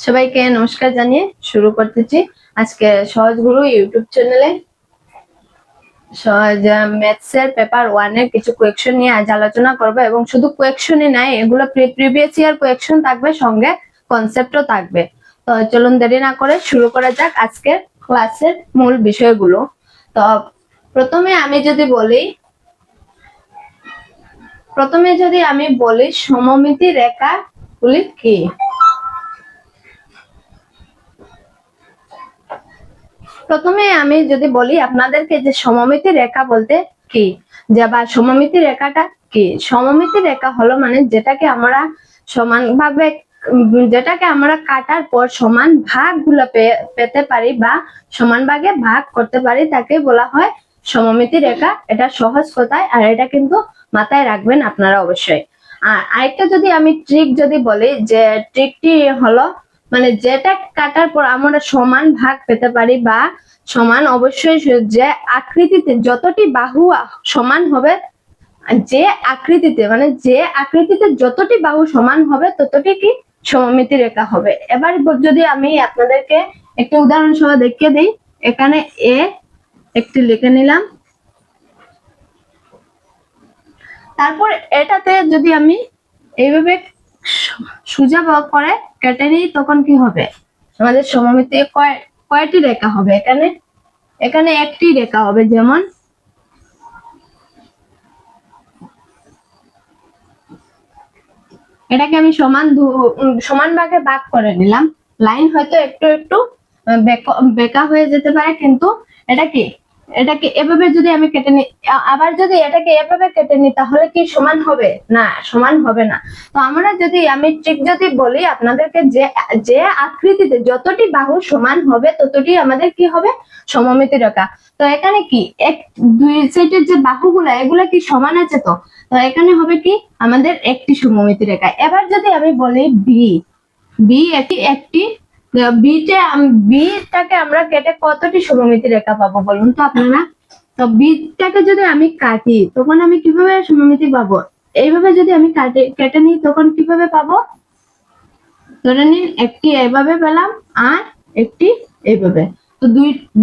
সবাইকে নমস্কার জানিয়ে শুরু করতেছি আজকে সহজ গুরু ইউটিউব চ্যানেলে সহজ ম্যাথস এর পেপার 1 এর কিছু কোয়েকশন নিয়ে আজ আলোচনা করব এবং শুধু কোয়েকশনই নাই, এগুলো প্রিভিয়াস ইয়ার কোয়েকশন থাকবে, সঙ্গে কনসেপ্টও থাকবে। তো চলুন দেরি না করে শুরু করা যাক আজকের ক্লাসের মূল বিষয়গুলো। তো প্রথমে আমি বলি সমমিতি রেখাগুলি কি। প্রথমে আমি যদি বলি আপনাদেরকে যে সমমিতি রেখা বলতে কি, যে বা সমমিতি রেখাটা কি। সমমিতি রেখা হলো মানে যেটাকে আমরা সমানভাবে যেটাকে আমরা কাটার পর সমান ভাগগুলো পেতে পারি বা সমান ভাগে ভাগ করতে পারি, তাকে বলা হয় সমমিতি রেখা। এটা সহজ কথায়, আর এটা কিন্তু মাথায় রাখবেন আপনারা অবশ্যই। আর আরেকটা যদি আমি ট্রিক যদি বলি, যে ট্রিকটি হলো মানে যেটা কাটার পর আমরা সমান ভাগ পেতে পারি বা সমান, অবশ্যই যে আকৃতিতে যতটি বাহু সমান হবে, যে আকৃতিতে যতটি বাহু সমান হবে ততটি কি সমমিতি রেখা হবে। এবার যদি আমি আপনাদেরকে একটা উদাহরণ সহ দেখিয়ে দিই, এখানে এ একটি লিখে নিলাম, তারপর এটাতে যদি আমি এইভাবে সোজা করে কেটে নিই, তখন কি হবে আমাদের সমমিতি কয়টি রেখা হবে। এখানে একটি রেখা হবে। যেমন এটাকে আমি সমান ভাগে ভাগ করে নিলাম। লাইন হয়তো একটু একটু বেঁকা হয়ে যেতে পারে, কিন্তু এটাকে এভাবে যদি আমি কেটে নিই, আবার যদি এটাকে এভাবে কেটে নিই, তাহলে কি সমান হবে? না, সমান হবে না। তো আমি ঠিক যদি বলি আপনাদেরকে, যে আকৃতিতে যতটি বাহু সমান হবে ততটি আমাদের কি হবে সমমিতি রেখা। তো এখানে কি দুই সাইডের যে বাহুগুলা, এগুলা কি সমান আছে? তো এখানে হবে কি আমাদের একটি সমমিতি রেখা। এবার যদি আমি বলি বি একটি বিটাকে আমরা কেটে কতটি সমমিতি রেখা পাবো বলুন তো আপনারা। তো বিটাকে যদি আমি কাটি, তখন আমি কিভাবে সমমিতি পাবো? এইভাবে যদি আমি কেটে নিই, তখন কিভাবে পাবো? ধরে নিন একটি এইভাবে পেলাম আর একটি এইভাবে, তো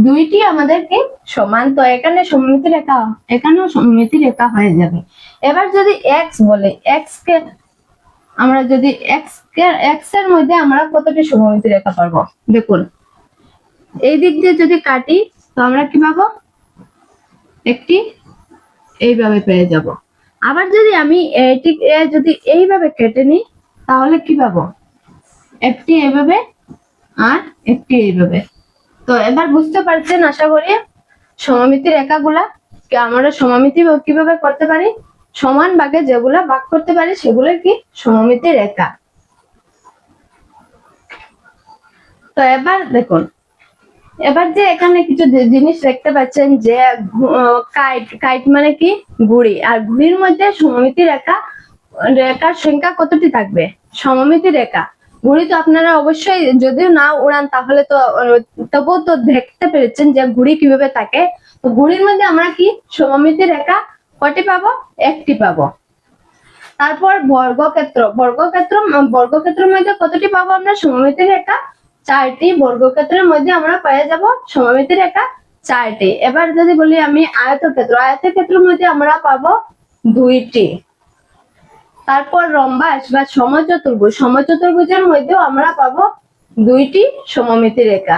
দুইটি আমাদের কি সমান। তো এখানে সমমিতি রেখা, এখানেও সমমিতি রেখা হয়ে যাবে। এবার যদি এক্স বলে, আমরা যদি এক্স এর মধ্যে আমরা কতটি সমমিতি রেখা পাবো দেখুন। এই দিক দিয়ে যদি কাটি, তো আমরা কি পাবো? একটি এইভাবে পেয়ে যাব। আবার যদি আমি যদি এইভাবে কেটে নিই, তাহলে কি পাবো? একটি এইভাবে আর একটি এইভাবে। তো এবার বুঝতে পারছেন আশা করি সমমিতি রেখাগুলা আমরা সমমিতি কিভাবে করতে পারি। সমান ভাগে যেগুলা ভাগ করতে পারি সেগুলো কি সমমিতি রেখা। তো এবার দেখুন, এবার যে এখানে কিছু জিনিস দেখতে পাচ্ছেন, যে কাইট মানে কি ঘুড়ি, আর ঘুড়ির মধ্যে সমমিতি রেখার সংখ্যা কতটি থাকবে? সমমিতি রেখা। ঘুড়ি তো আপনারা অবশ্যই যদিও না উড়ান, তাহলে তো তবুও তো দেখতে পেরেছেন যে ঘুড়ি কিভাবে থাকে। তো ঘুড়ির মধ্যে আমরা কি সমমিতি রেখা কয়টি পাবো? একটি পাবো। তারপর বর্গক্ষেত্রের মধ্যে কতটি পাবো আমরা সমমিতি রেখা? চারটি। বর্গক্ষেত্রের মধ্যে আমরা পেয়ে যাব সমমিতি রেখা চারটি। এবার যদি বলি আমি আয়তক্ষেত্রের মধ্যে আমরা পাবো দুইটি। তারপর রম্বাস বা সমচতুর্ভুজের মধ্যেও আমরা পাবো দুইটি সমমিতি রেখা।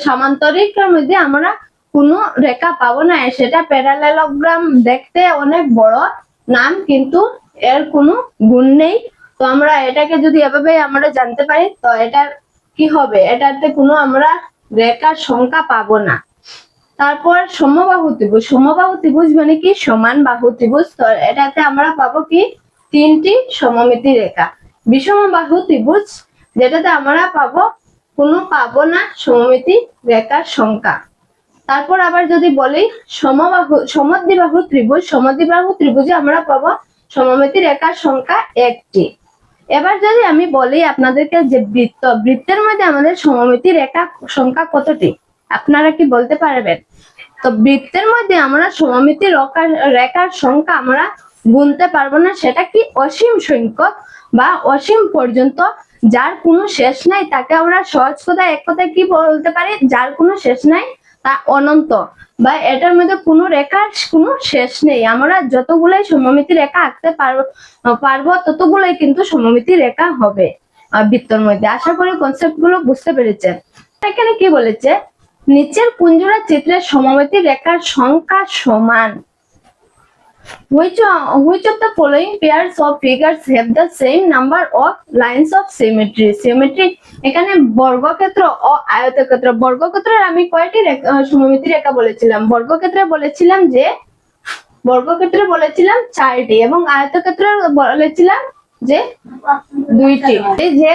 সামান্তরিকের মধ্যে আমরা কোনো রেখা পাবো না, সেটা প্যারালেলোগ্রাম, দেখতে অনেক বড় নাম, কিন্তু এর কোনো গুণ নেই। তো আমরা এটাকে যদি এভাবে আমরা জানতে পারি, তো এটার কি হবে? এটাতে কোনো আমরা রেখার সংখ্যা পাবো না। তারপর সমবাহু ত্রিভুজ মানে কি সমান বাহু ত্রিভুজ। তো এটাতে আমরা পাবো কি তিনটি সমমিতি রেখা। বিষমবাহু ত্রিভুজ, যেটাতে আমরা পাবো না সমমিতি রেখার সংখ্যা। তারপর আবার যদি বলি সমদ্বিবাহু ত্রিভুজে আমরা পাবো সমমিতি রেখার সংখ্যা একটি। এবার যদি আমি বলি আপনাদেরকে যে বৃত্তের মধ্যে আমাদের সমমিতি রেখা সংখ্যা কতটি, আপনারা কি বলতে পারবেন? তো বৃত্তের মধ্যে আমরা সমমিতি রেখার সংখ্যা আমরা গুনতে পারবো না, সেটা কি অসীম সংখ্যক বা অসীম পর্যন্ত যার কোনো শেষ নাই তাকে আমরা সহজ কথায় এক কথায় কি বলতে পারি, যার কোনো শেষ নাই তা অনন্ত, বা এটার মধ্যে কোনো রেখার কোনো শেষ নেই। আমরা যতগুলাই সমমিতি রেখা আঁকতে পারবো ততগুলাই কিন্তু সমমিতি রেখা হবে বৃত্তর মধ্যে। আশা করি কনসেপ্ট গুলো বুঝতে পেরেছেন। এখানে কি বলেছে, নিচের কুঞ্জরা চিত্রের সমমিতি রেখার সংখ্যা সমান। Which of the following pairs of figures have the same number of lines of symmetry? Symmetry এখানে বর্গক্ষেত্র ও আয়তক্ষেত্র। বর্গক্ষেত্রের আমি কয়টি সমমিতি রেখা বলেছিলাম? বর্গক্ষেত্রে বলেছিলাম 4টি এবং আয়তক্ষেত্রে বলেছিলাম যে 2টি। এই যে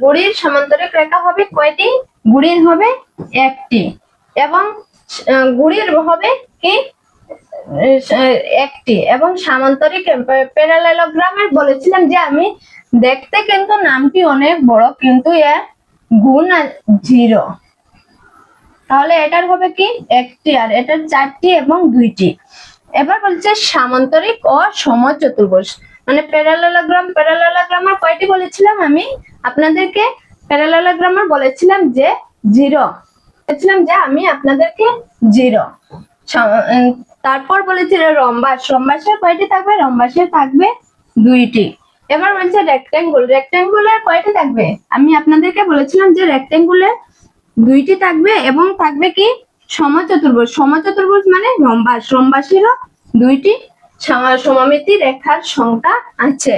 ঘুড়ির সমান্তরিক রেখা হবে কয়টি? ঘুড়ির হবে 1টি এবং ঘুড়ির হবে কি একটি, এবং সামান্তরিক প্যারালেলোগ্রামের বলেছিলাম যে আমি দেখতে কিন্তু নামটি অনেক বড় কিন্তু এর গুণ 0, তাহলে এটার হবে কি একটি আর এটার 4টি এবং 2টি। এবার বলছে সামান্তরিক ও সমচতুর্ভুজ, মানে প্যারালেলোগ্রামের কয়টি বলেছিলাম আমি আপনাদেরকে? প্যারালেলোগ্রামের বলেছিলাম যে 0, আমি আপনাদেরকে 0। তারপর বলেছিল রম্বাসের কয়টি থাকবে? রম্বাসের থাকবে 2টি। এবার বলছে রেক্ট্যাঙ্গুলার কয়টি থাকবে? আমি আপনাদেরকে বলেছিলাম যে রেক্ট্যাঙ্গুলার 2টি থাকবে এবং থাকবে কি সমচতুর্ভুজ মানে রম্বাসেরও 2টি সমমিতি রেখার সংখ্যা আছে।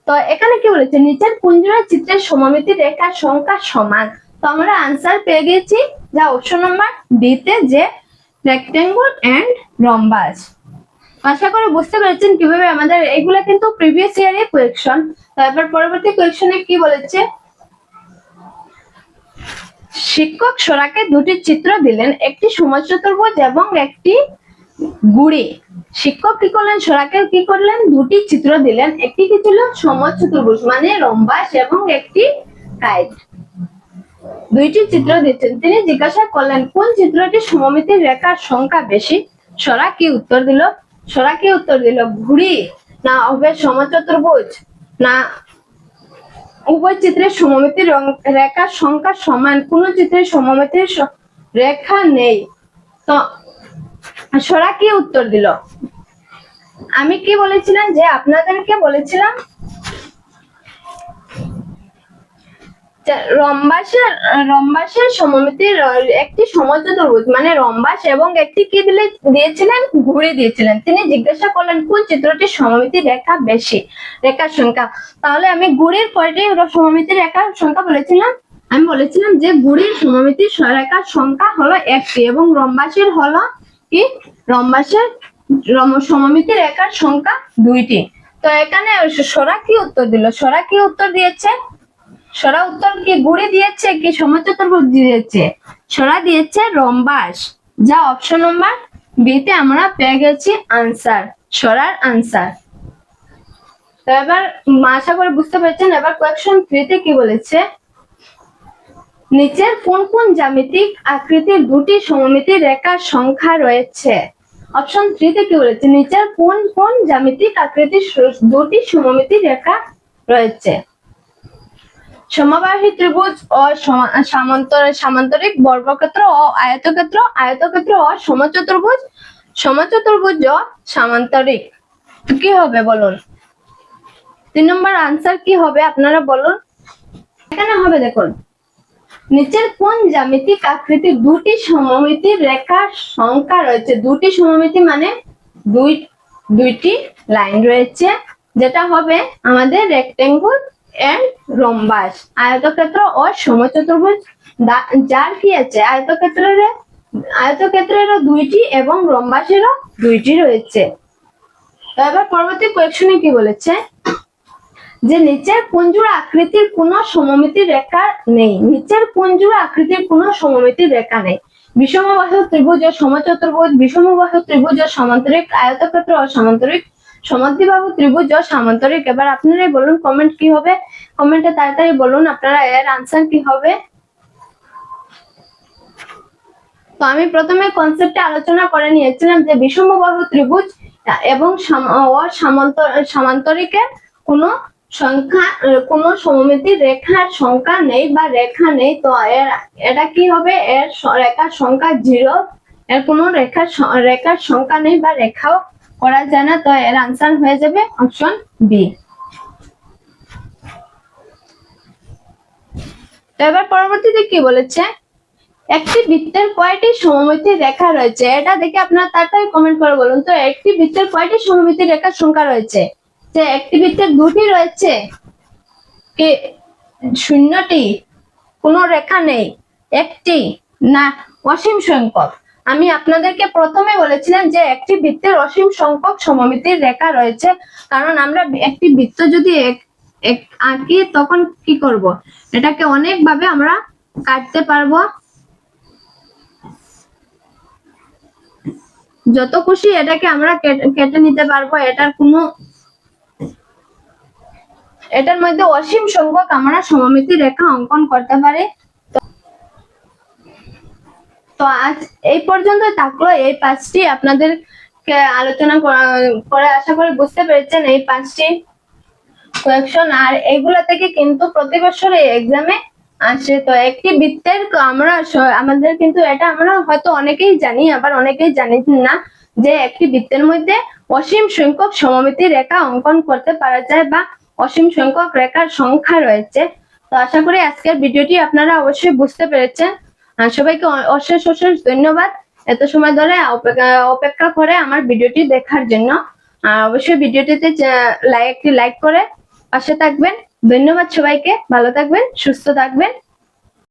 তো এখানে কি বলেছে, নিচের কুঞ্জরা চিত্রের সমমিতি রেখার সংখ্যা সমান। তো আমরা আনসার পেয়ে গেছি যা অপশন নাম্বার ডি তে, যে রেক্ট্যাঙ্গল এন্ড রম্বাস। আশা করি বুঝতে পেরেছেন কিভাবে আমাদের এগুলা কিন্তু প্রিভিয়াস ইয়ারের কোয়েকশন। তারপর পরবর্তী কোয়েকশনে কি বলেছে, শিক্ষক সরাকে 2টি চিত্র দিলেন, একটি সমচতুর্ভুজ এবং একটি ঘুড়ি। শিক্ষক কি করলেন? সরাকে কি করলেন? 2টি চিত্র দিলেন, একটি কি ছিল? সমচতুর্ভুজ মানে রম্বাস এবং একটি কাইট। 2টি চিত্র দিচ্ছেন। তিনি জিজ্ঞাসা করলেন কোন চিত্রটি সমমিতি রেখার সংখ্যা বেশি? সরা কি উত্তর দিল? ঘুড়ি না হবে সমচতুর্ভুজ না উভয় চিত্রের সমমিতি রেখার সংখ্যা সমান? কোন চিত্রের সমমিতি রেখা নেই। তো সরা কি উত্তর দিল? আমি কি বলেছিলাম যে আপনাদেরকে বলেছিলাম রম্বাসের সমমিতির একটি সমচতুর্ভুজ মানে রম্বাস এবং একটি কি দিয়েছিলেন? ঘুড়ি দিয়েছিলেন। তিনি জিজ্ঞাসা করলেন কোন চিত্রটি সমমিতি রেখা বেশি, রেখার সংখ্যা। তাহলে আমি ঘুড়ির কয়টি সমমিতি রেখার সংখ্যা বলেছিলাম? আমি বলেছিলাম যে ঘুড়ির সমমিতি রেখার সংখ্যা হলো 1টি এবং রম্বাসের হলো কি? রম্বাসের সমমিতি রেখার সংখ্যা 2টি। তো এখানে সরা কি উত্তর দিল? সরা কি উত্তর দিয়েছে? সরা উত্তর কি ঘুড়ি দিয়েছে কি সমচতুর্ভুজ দিয়েছে? সরা দিয়েছে রম্বাস, যা অপশন নাম্বার বি তে আমরা পেয়ে গেছি আনসার, সরার আনসার। তো এবার আশা করে বুঝতে পেরেছেন। এবার কোয়েকশন 3 তে কি বলেছে, নিচের কোন কোন জ্যামিতিক আকৃতির 2টি সমমিতি রেখার সংখ্যা রয়েছে? অপশন 3 তে কি বলেছে, নিচের কোন কোন জ্যামিতিক আকৃতির 2টি সমমিতি রেখা রয়েছে? সমবাহী ত্রিভুজ ও সামান্তরিক, বর্গক্ষেত্র ও আয়তক্ষেত্র ও সমচতুর্ভুজ ও সামান্তরিক। কি হবে বলুন? 3 নম্বর আনসার কি হবে আপনারা বলুন। এখানে হবে দেখুন, নিচের কোন জ্যামিতিক আকৃতির 2টি সমমিতি রেখার সংখ্যা রয়েছে? 2টি সমমিতি মানে 2টি লাইন রয়েছে, যেটা হবে আমাদের রেক্ট্যাঙ্গল এন্ড রম্বাস, আয়তক্ষেত্র ও সমচতুর্ভুজ। যার কি আছে? আয়তক্ষেত্রেরও 2টি এবং রম্বাসেরও 2টি রয়েছে। এবার পরবর্তী কোয়েকশনে কি বলেছে, যে নিচের কুঞ্জুর আকৃতির কোনো সমমিতি রেখা নেই। নিচের কুঞ্জুর আকৃতির কোনো সমমিতি রেখা নেই। বিষমবাহু ত্রিভুজ ও সমচতুর্ভুজ, বিষমবাহু ত্রিভুজ ও সমান্তরিক, আয়তক্ষেত্র ও সমান্তরিক, সমদ্বিবাহু ত্রিভুজ ও সামান্তরিক। এবার আপনারাই বলুন কমেন্ট কি হবে, কমেন্টে তাড়াতাড়ি বলুন আপনারা এর আনসার কি হবে। তো আমি প্রথমে কনসেপ্টে আলোচনা করে নিয়েছিলাম যে বিষমবাহু ত্রিভুজ এবং সামান্তরিকের কোনো সংখ্যা কোনো সমমিতির রেখার সংখ্যা নেই বা রেখা নেই, তো এটা কি হবে, এর রেখার সংখ্যা 0, এর কোনো রেখার সংখ্যা নেই বা রেখাও করা যায় না, তো এর আনসার হয়ে যাবে অপশন বি। তো এবার পরবর্তীতে কি বলেছে, একটি বৃত্তের কয়টি সমমিতি রেখা রয়েছে, এটা দেখে আপনারা তাড়াতাড়ি কমেন্ট করে বলুন তো। একটি বৃত্তের কয়টি সমমিতি রেখার সংখ্যা রয়েছে? যে একটি বৃত্তের 2টি রয়েছে, কি 0টি, কোনো রেখা নেই, একটি, না অসীম সংখ্যক? আমি আপনাদেরকে প্রথমে বলেছিলাম যে একটি বৃত্তের অসীম সংখ্যক সমমিতির রেখা রয়েছে, কারণ আমরা একটি বৃত্ত যদি আঁকি তখন কি করব, এটাকে অনেক ভাবে আমরা কাটতে পারবো, যত খুশি এটাকে আমরা কেটে নিতে পারবো। এটার মধ্যে অসীম সংখ্যক আমরা সমমিতি রেখা অঙ্কন করতে পারি। তো আজ এই পর্যন্ত থাকলো এই 5টি আপনাদেরকে আলোচনা করে আশা করি বুঝতে পেরেছেন এই 5টি কোয়েকশন। আর এগুলা থেকে কিন্তু প্রতি বছর এই এক্সামে আসে। তো একটি বৃত্তের আমাদের কিন্তু এটা আমরা হয়তো অনেকেই জানি, আবার অনেকেই জানি না যে একটি বৃত্তের মধ্যে অসীম সংখ্যক সমমিতি রেখা অঙ্কন করতে পারা যায় বা অসীম সংখ্যক রেখার সংখ্যা রয়েছে। তো আশা করি আজকের ভিডিওটি আপনারা অবশ্যই বুঝতে পেরেছেন। সবাইকে অশেষ অশেষ ধন্যবাদ এত সময় ধরে অপেক্ষা করে আমার ভিডিওটি দেখার জন্য। অবশ্যই ভিডিওটিতে একটি লাইক করে পাশে থাকবেন। ধন্যবাদ সবাইকে, ভালো থাকবেন, সুস্থ থাকবেন।